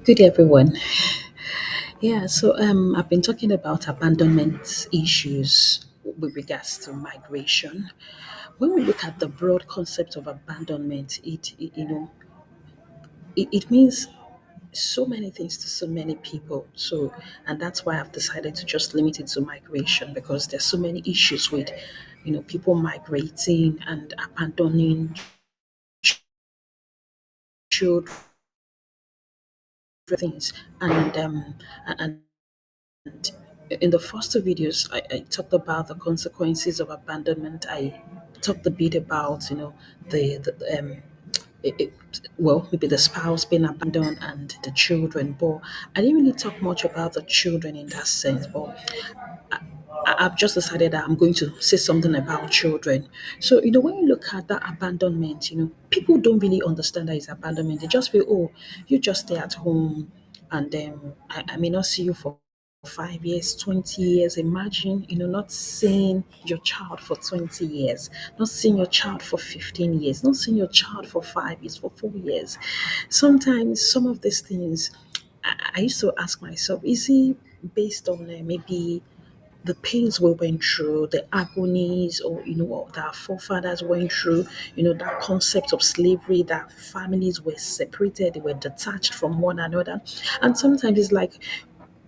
Good day, everyone. Yeah, I've been talking about abandonment issues with regards to migration. When we look at the broad concept of abandonment, it means so many things to so many people. And that's why I've decided to just limit it to migration because there's so many issues with, people migrating and abandoning children, things, and in the first two videos, I talked about the consequences of abandonment. I talked a bit about, it, it, maybe the spouse being abandoned and the children, but I didn't really talk much about the children in that sense. But I've just decided that I'm going to say something about children. So, when you look at that abandonment, people don't really understand that it's abandonment. They just feel, oh, you just stay at home and I may not see you for 5 years, 20 years. Imagine, not seeing your child for 20 years, not seeing your child for 15 years, not seeing your child for 5 years, for 4 years. Sometimes some of these things, I used to ask myself, is it based on maybe the pains we went through, the agonies, or what our forefathers went through, that concept of slavery, that families were separated, they were detached from one another. And sometimes it's like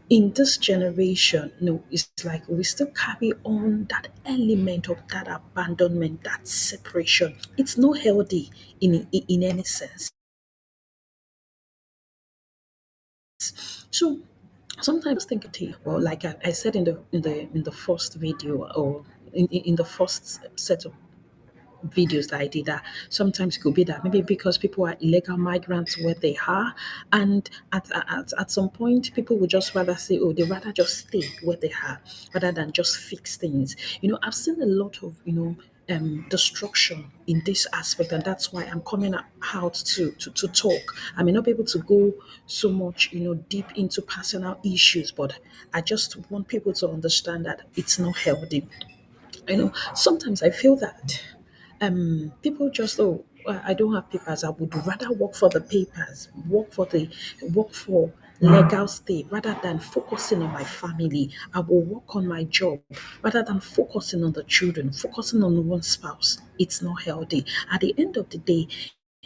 in this generation, no, it's like we still carry on that element of that abandonment, that separation. It's not healthy in any sense. So sometimes think well, like I said in the first video or in the first set of videos that I did, that sometimes it could be that maybe because people are illegal migrants where they are, and at some point people would just rather say, oh, they rather just stay where they are rather than just fix things. I've seen a lot of destruction in this aspect, and that's why I'm coming out to talk. I may not be able to go so much deep into personal issues, but I just want people to understand that it's not healthy. Sometimes I feel that people just, oh, I don't have papers. I would rather work for the papers, work for legal stay rather than focusing on my family. I will work on my job rather than focusing on the children, focusing on one spouse. It's not healthy. At the end of the day,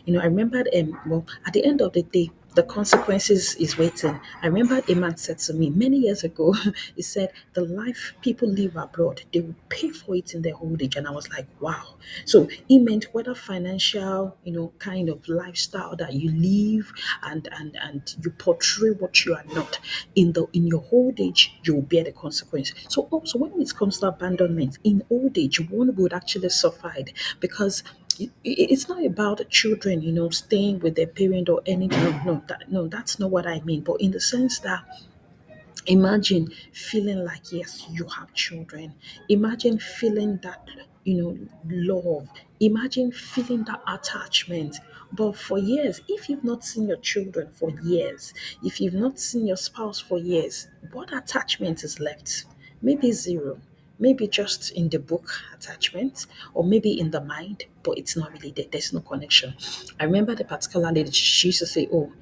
I remembered, at the end of the day, the consequences is waiting. I remember a man said to me many years ago, he said, the life people live abroad, they will pay for it in their old age. And I was like, wow. So he meant whether financial, kind of lifestyle that you live and you portray what you are not in your old age, you will bear the consequence. So also when it comes to abandonment, in old age, one would actually suffer it because it's not about the children, staying with their parent or anything. No, that's not what I mean. But in the sense that imagine feeling like yes, you have children. Imagine feeling that love. Imagine feeling that attachment. But for years, if you've not seen your children for years, if you've not seen your spouse for years, what attachment is left? Maybe zero. Maybe just in the book attachment, or maybe in the mind, but it's not really there. There's no connection. I remember the particular lady, she used to say, oh,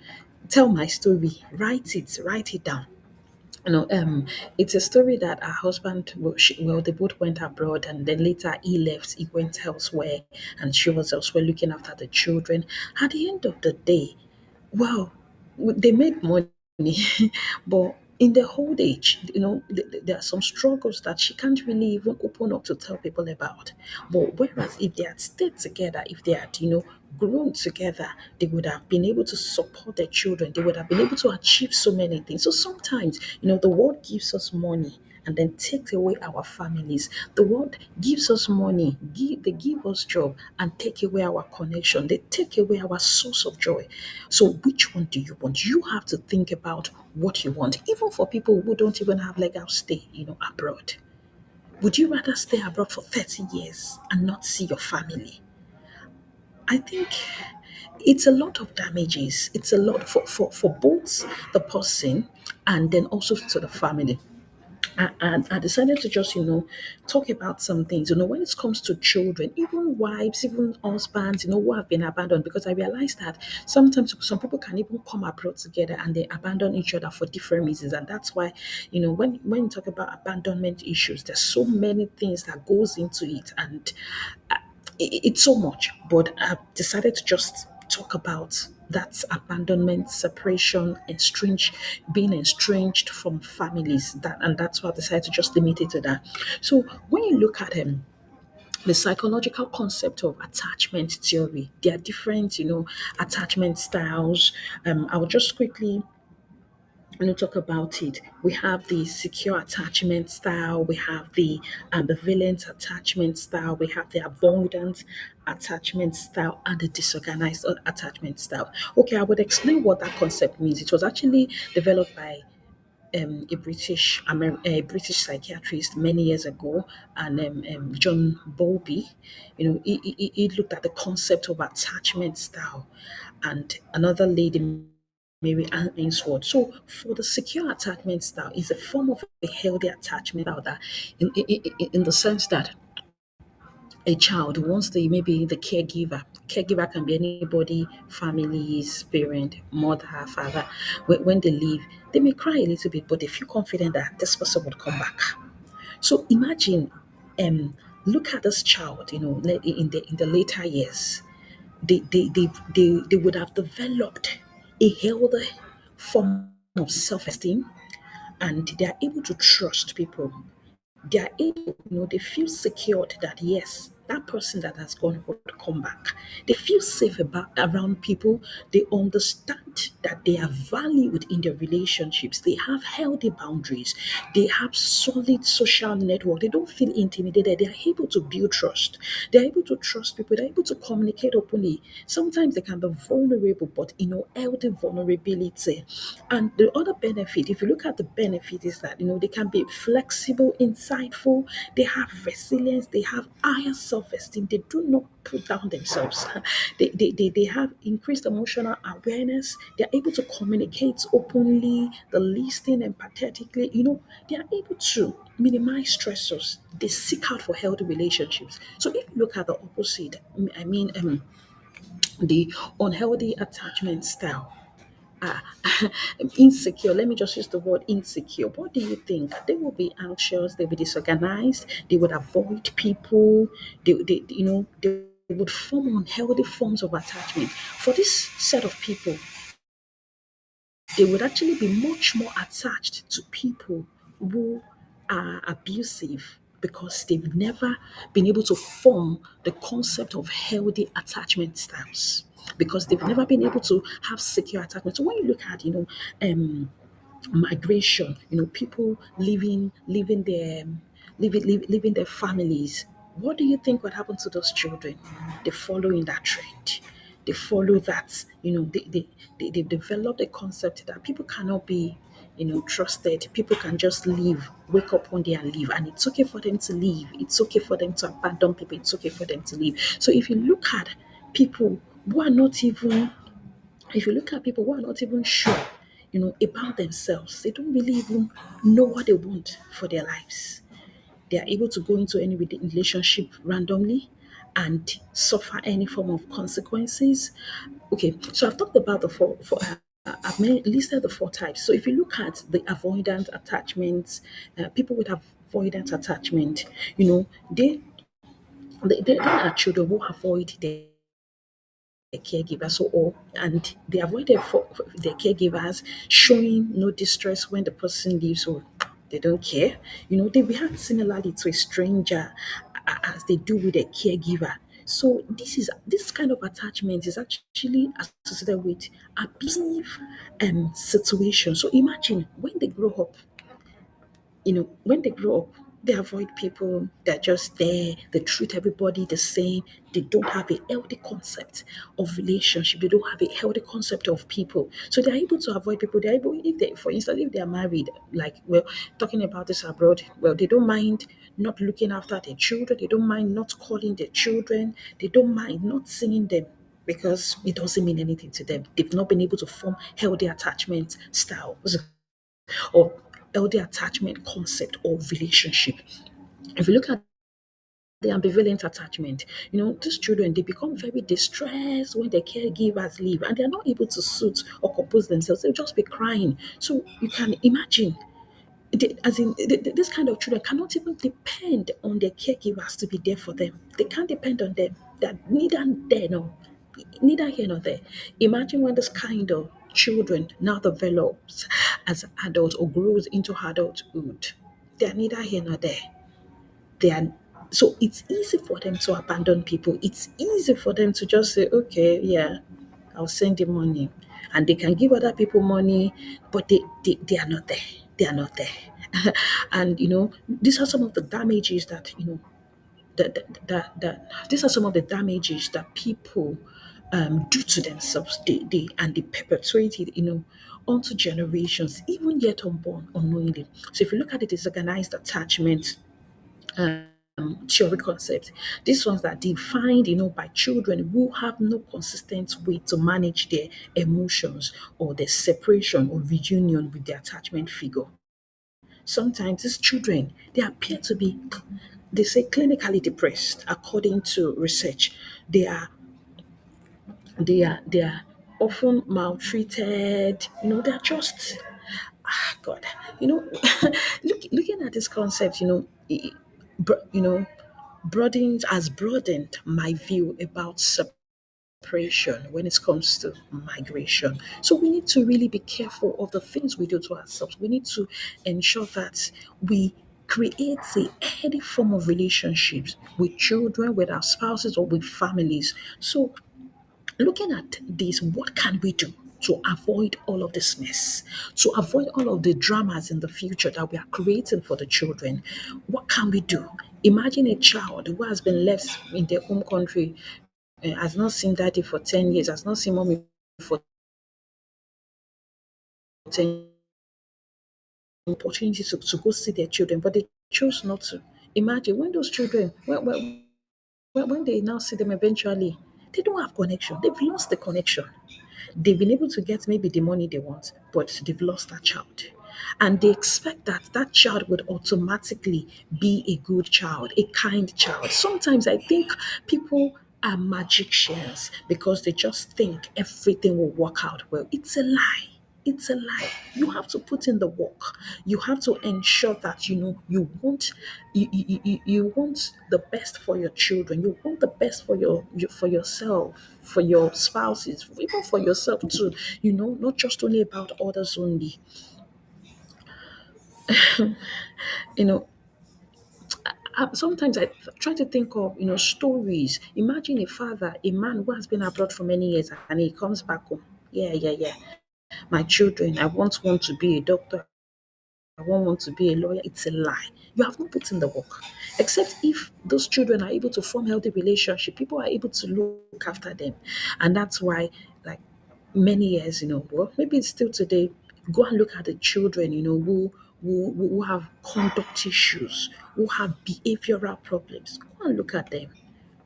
tell my story, write it down. It's a story that her husband, they both went abroad, and then later he left, he went elsewhere, and she was elsewhere looking after the children. At the end of the day, well, they made money, but in the old age, there are some struggles that she can't really even open up to tell people about. But whereas if they had stayed together, if they had, grown together, they would have been able to support their children. They would have been able to achieve so many things. So sometimes, the world gives us money and then takes away our families. The world gives us money, they give us job and take away our connection. They take away our source of joy. So which one do you want? You have to think about what you want. Even for people who don't even have legal stay, abroad. Would you rather stay abroad for 30 years and not see your family? I think it's a lot of damages. It's a lot for both the person and then also to the family. And I decided to just, talk about some things, when it comes to children, even wives, even husbands, who have been abandoned, because I realized that sometimes some people can even come abroad together and they abandon each other for different reasons. And that's why, when you talk about abandonment issues, there's so many things that goes into it. And it's so much, but I've decided to just talk about that abandonment, separation, being estranged from families. And that's why I decided to just limit it to that. So when you look at the psychological concept of attachment theory, there are different, attachment styles. I will just quickly talk about it. We have the secure attachment style, we have the ambivalent attachment style, we have the avoidant attachment style, and the disorganized attachment style. Okay, I would explain what that concept means. It was actually developed by a British psychiatrist many years ago, and John Bowlby. He looked at the concept of attachment style, and another lady, Mary Ann Ainsworth. So, for the secure attachment style, is a form of a healthy attachment style that, in the sense that a child wants maybe the caregiver can be anybody, families, parent, mother, father. When they leave, they may cry a little bit, but they feel confident that this person would come back. So imagine, um look at this child, in the later years, they would have developed a healthy form of self-esteem, and they are able to trust people. They are able, they feel secured that yes, that person that has gone would come back. They feel safe around people. They understand that they are valued in their relationships. They have healthy boundaries. They have solid social network. They don't feel intimidated. They are able to build trust. They are able to trust people. They're able to communicate openly. Sometimes they can be vulnerable, but healthy vulnerability. And the other benefit, if you look at the benefit, is that they can be flexible, insightful, they have resilience, they have higher self-esteem, they do not put down themselves. They have increased emotional awareness, they're able to communicate openly, the listening empathetically, they are able to minimize stressors. They seek out for healthy relationships. So if you look at the opposite, I mean the unhealthy attachment style, ah, insecure. Let me just use the word insecure. What do you think? They will be anxious. They will be disorganized. They would avoid people. They would form unhealthy forms of attachment. For this set of people, they would actually be much more attached to people who are abusive, because they've never been able to form the concept of healthy attachment styles, because they've never been able to have secure attachment. So when you look at, migration, people leaving their families, what do you think would happen to those children? They follow in that trend. They follow that, they developed a concept that people cannot be, trusted. People can just leave, wake up one day and leave. And it's okay for them to leave. It's okay for them to abandon people. It's okay for them to leave. So people who are not even if you look at people who are not even sure, about themselves, they don't really even know what they want for their lives. They are able to go into any relationship randomly and suffer any form of consequences. Okay, so I've talked about the listed the four types. So if you look at the avoidant attachments, people with avoidant attachment, you know, they are children who avoid their caregivers, and they avoid for their caregivers, showing no distress when the person leaves, or they don't care. They react similarly to a stranger as they do with a caregiver. So this kind of attachment is actually associated with abusive situation. So imagine when they grow up, they avoid people, they're just there, they treat everybody the same, they don't have a healthy concept of relationship, they don't have a healthy concept of people. So they're able to avoid people. They're able, if they, for instance, if they're married, like we're talking about this abroad, well, they don't mind not looking after their children, they don't mind not calling their children, they don't mind not seeing them, because it doesn't mean anything to them. They've not been able to form healthy attachment styles, or healthy attachment concept or relationship. If you look at the ambivalent attachment, these children, they become very distressed when their caregivers leave and they're not able to soothe or compose themselves. They'll just be crying. So you can imagine, this kind of children cannot even depend on their caregivers to be there for them. They can't depend on them. They're neither there nor neither here nor there. Imagine when this kind of children now develops as adults or grows into adulthood. They are neither here nor there. They are so it's easy for them to abandon people. It's easy for them to just say, okay, yeah, I'll send you money. And they can give other people money, but they are not there. They are not there. And these are some of the damages that that these are some of the damages that people do to themselves. They perpetuate it, onto generations, even yet unborn unknowingly. So if you look at it as organized attachment, theory concept. These ones that defined, by children who have no consistent way to manage their emotions or their separation or reunion with their attachment figure. Sometimes these children, they appear to be, they say, clinically depressed. According to research, they are they are often maltreated. They're just God. You know, looking at this concept, bro- you know, broadened my view about separation when it comes to migration. So we need to really be careful of the things we do to ourselves. We need to ensure that we create a healthy form of relationships with children, with our spouses, or with families. So looking at this, what can we do to avoid all of this mess, to avoid all of the dramas in the future that we are creating for the children? What can we do? Imagine a child who has been left in their home country, has not seen daddy for 10 years, has not seen mommy for 10 opportunities to go see their children, but they chose not to. Imagine when those children, when they now see them eventually, they don't have connection. They've lost the connection. They've been able to get maybe the money they want, but they've lost that child. And they expect that that child would automatically be a good child, a kind child. Sometimes I think people are magicians because they just think everything will work out well. It's a lie. It's a lie. You have to put in the work. You have to ensure that you want the best for your children. You want the best for for yourself, for your spouses, even for yourself too. Not just only about others only. You know, Sometimes I try to think of stories. Imagine a father, a man who has been abroad for many years, and he comes back home. Yeah, yeah, yeah. My children, I want one to be a doctor. I want to be a lawyer. It's a lie. You have not put in the work. Except if those children are able to form healthy relationship, people are able to look after them. And that's why, like many years, well, maybe it's still today, go and look at the children, who have conduct issues, who have behavioral problems. Go and look at them.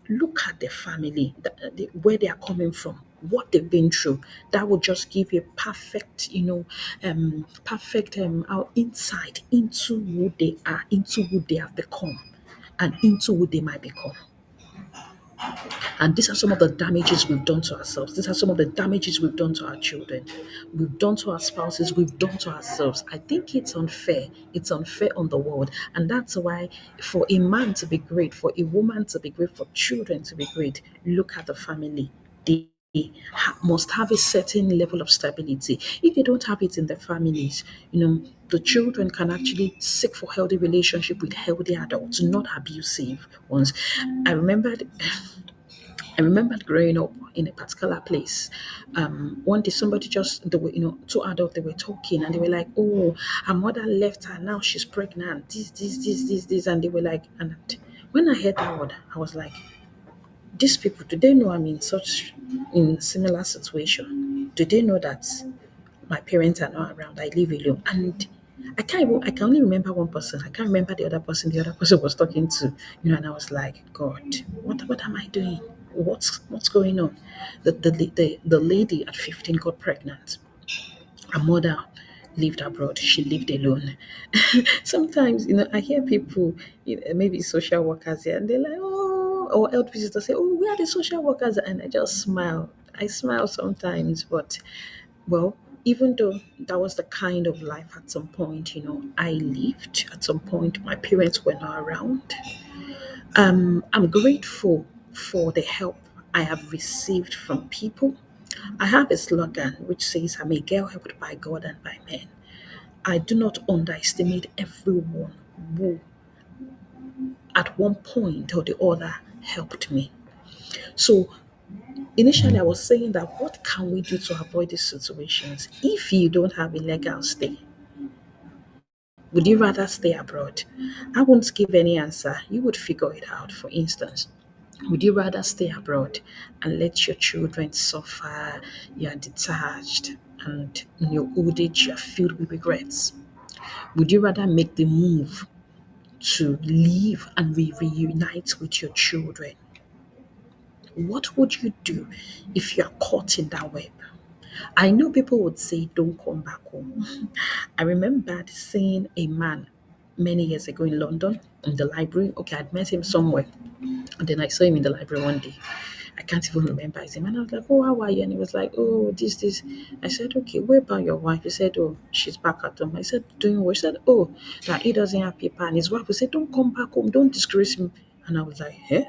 Look at the family, where they are coming from, what they've been through. That will just give you perfect, perfect our insight into who they are, into who they have become, and into who they might become. And these are some of the damages we've done to ourselves. These are some of the damages we've done to our children. We've done to our spouses. We've done to ourselves. I think it's unfair. It's unfair on the world. And that's why for a man to be great, for a woman to be great, for children to be great, look at the family. They must have a certain level of stability. If they don't have it in their families, the children can actually seek for healthy relationship with healthy adults, not abusive ones. I remembered I remember growing up in a particular place. One day somebody just they were, two adults, they were talking and they were like, "Oh, her mother left her, now she's pregnant. This," and they were like, and when I heard that word, I was like, these people, do they know I'm in similar situation? Do they know that my parents are not around? I live alone, and I can only remember one person. I can't remember the other person. The other person was talking to, and I was like, God, what am I doing? What's going on? The lady at 15 got pregnant. Her mother lived abroad. She lived alone. Sometimes, I hear people, maybe social workers here, and they're like, oh, or health visitors say, oh, where are the social workers? And I just smile. I smile sometimes, but well, even though that was the kind of life at some point, I lived at some point, my parents were not around. I'm grateful for the help I have received from people. I have a slogan which says, I'm a girl helped by God and by men. I do not underestimate everyone who, at one point or the other, helped me. So, initially, I was saying that what can we do to avoid these situations? If you don't have a legal stay, would you rather stay abroad? I won't give any answer. You would figure it out. For instance, would you rather stay abroad and let your children suffer? You are detached, and in your old age, you are filled with regrets. Would you rather make the move to leave and reunite with your children? What would you do if you are caught in that web? I know people would say, don't come back home. I remember seeing a man many years ago in London in the library. Okay, I'd met him somewhere. And then I saw him in the library one day. I can't even remember his name. And I was like, oh, how are you? And he was like, oh, this. I said, okay, where about your wife? He said, oh, she's back at home. I said, doing what? He said, oh, that he doesn't have paper. And his wife would say, don't come back home. Don't disgrace him. And I was like, eh?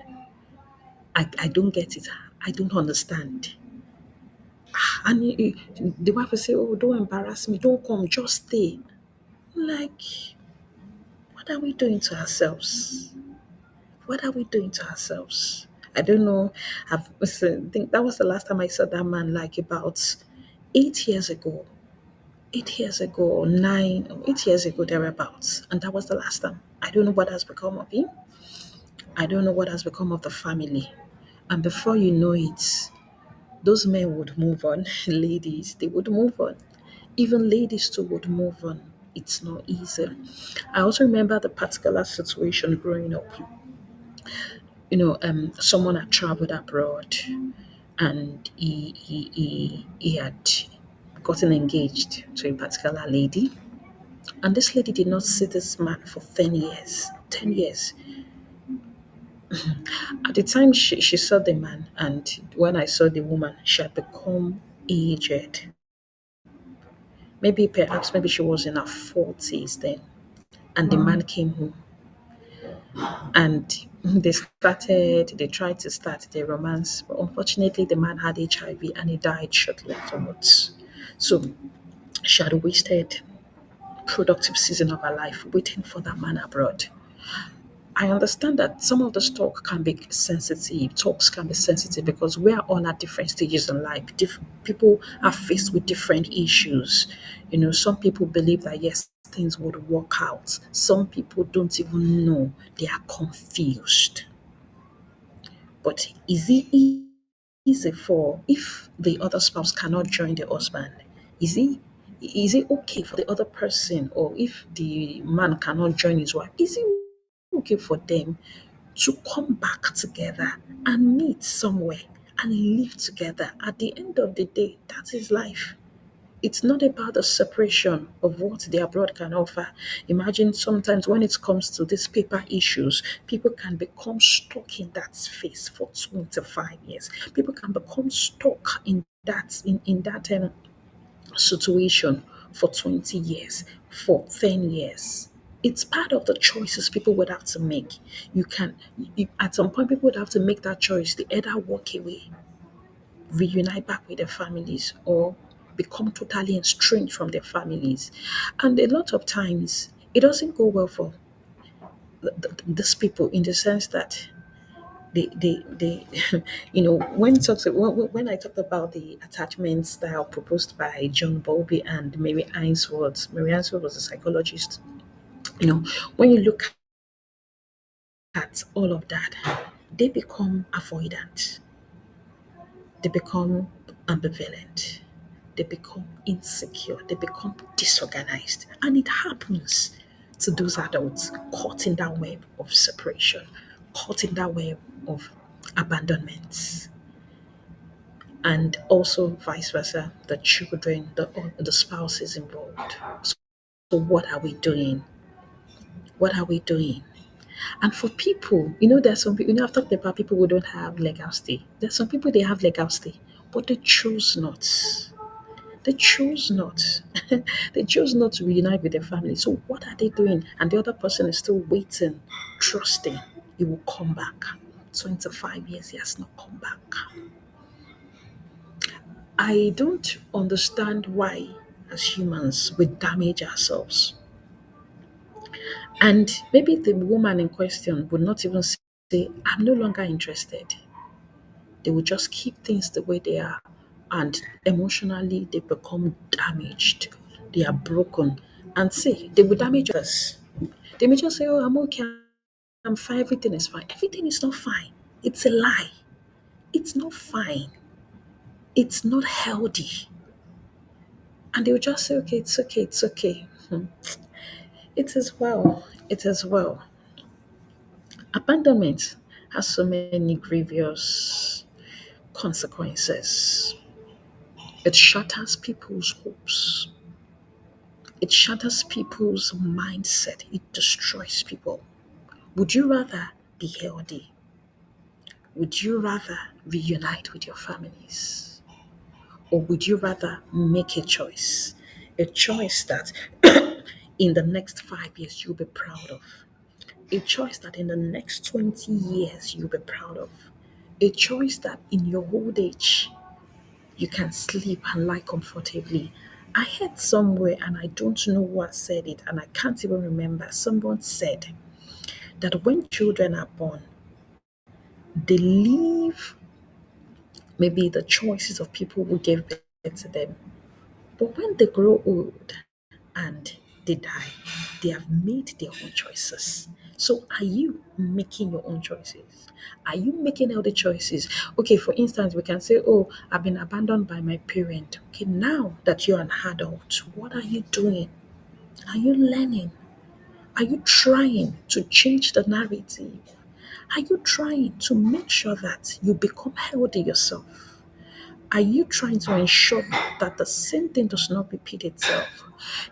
I don't get it. I don't understand. And the wife would say, oh, don't embarrass me. Don't come. Just stay. Like, what are we doing to ourselves? What are we doing to ourselves? I don't know. I think that was the last time I saw that man, like about 8 years ago. 8 years ago, or 8 years ago, thereabouts. And that was the last time. I don't know what has become of him. I don't know what has become of the family. And before you know it, those men would move on. Ladies, they would move on. Even ladies too would move on. It's not easy. I also remember the particular situation growing up. Someone had traveled abroad and he had gotten engaged to a particular lady. And this lady did not see this man for 10 years. 10 years. At the time she saw the man, and when I saw the woman, she had become aged. Maybe she was in her 40s then. And the man came home and they tried to start their romance, but unfortunately the man had HIV and he died shortly afterwards. So she had wasted productive season of her life waiting for that man abroad. I understand that some of this talks can be sensitive because we are all at different stages in life. People are faced with different issues. Some people believe that yes, things would work out. Some people don't even know, they are confused. But is it easy for if the other spouse cannot join the husband? Is it is it okay for the other person, or if the man cannot join his wife, is it okay for them to come back together and meet somewhere and live together? At the end of the day, that is life. It's not about the separation of what the abroad can offer. Imagine sometimes when it comes to these paper issues, people can become stuck in that space for 25 years. People can become stuck in that situation for 20 years, for 10 years. It's part of the choices people would have to make. At some point, people would have to make that choice. They either walk away, reunite back with their families, or become totally estranged from their families. And a lot of times, it doesn't go well for these people in the sense that they when I talked about the attachment style proposed by John Bowlby and Mary Ainsworth was a psychologist. When you look at all of that, they become avoidant, they become ambivalent, they become insecure, they become disorganized. And it happens to those adults caught in that web of separation, caught in that web of abandonment. and also vice versa, the children, the spouses involved. So what are we doing? What are we doing? And for people, there's some people, I've talked about people who don't have legal stay. There's some people they have legal stay, but they choose not. They choose not. They choose not to reunite with their family. So what are they doing? And the other person is still waiting, trusting he will come back. 25 years, he has not come back. I don't understand why, as humans, we damage ourselves. And maybe the woman in question would not even say, I'm no longer interested. They will just keep things the way they are. And emotionally, they become damaged. They are broken. And see, they will damage us. They may just say, oh, I'm okay. I'm fine. Everything is fine. Everything is not fine. It's a lie. It's not fine. It's not healthy. And they will just say, okay, it's okay. It's okay. It is well. It is well. Abandonment has so many grievous consequences. It shatters people's hopes. It shatters people's mindset. It destroys people. Would you rather be healthy? Would you rather reunite with your families? Or would you rather make a choice? A choice that in the next 5 years you'll be proud of. A choice that in the next 20 years you'll be proud of. A choice that in your old age you can sleep and lie comfortably. I heard somewhere, and I don't know what said it, and I can't even remember. Someone said that when children are born, they leave maybe the choices of people who gave birth to them. But when they grow old and they die, they have made their own choices. So are you making your own choices? Are you making healthy choices? Okay, for instance, we can say, oh, I've been abandoned by my parent. Okay, now that you're an adult, what are you doing? Are you learning? Are you trying to change the narrative? Are you trying to make sure that you become healthy yourself? Are you trying to ensure that the same thing does not repeat itself?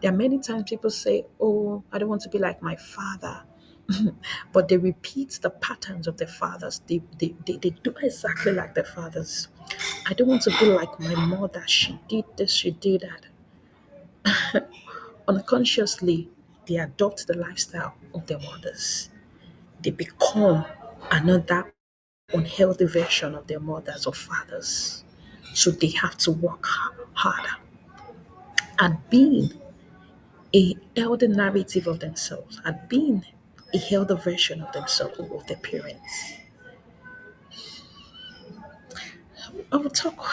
There are many times people say, oh, I don't want to be like my father. But they repeat the patterns of their fathers. They do exactly like their fathers. I don't want to be like my mother. She did this, she did that. Unconsciously, they adopt the lifestyle of their mothers. They become another unhealthy version of their mothers or fathers. So they have to work harder at being a healthy narrative of themselves, at being a healthy version of themselves or of their parents. I will talk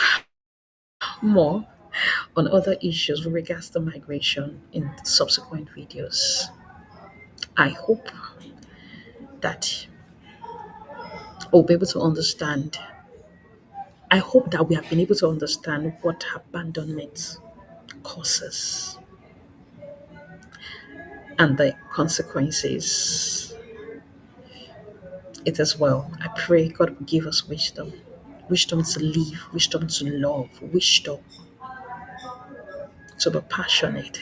more on other issues with regards to migration in subsequent videos. I hope that we'll be able to understand. I hope that we have been able to understand what abandonment causes and the consequences. It as well. I pray God will give us wisdom. Wisdom to live, wisdom to love, wisdom to be passionate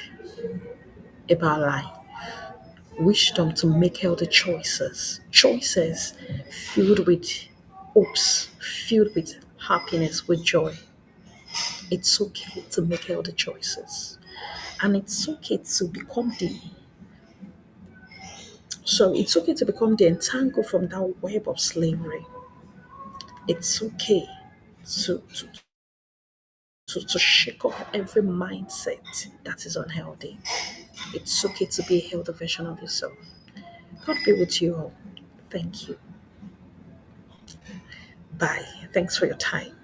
about life, wisdom to make healthy choices, choices filled with hopes, filled with happiness, with joy. It's okay to make healthy choices. And it's okay to become it's okay to become the entangled from that web of slavery. It's okay to, to, to shake off every mindset that is unhealthy. It's okay to be a healthy version of yourself. God be with you all. Thank you. Bye. Thanks for your time.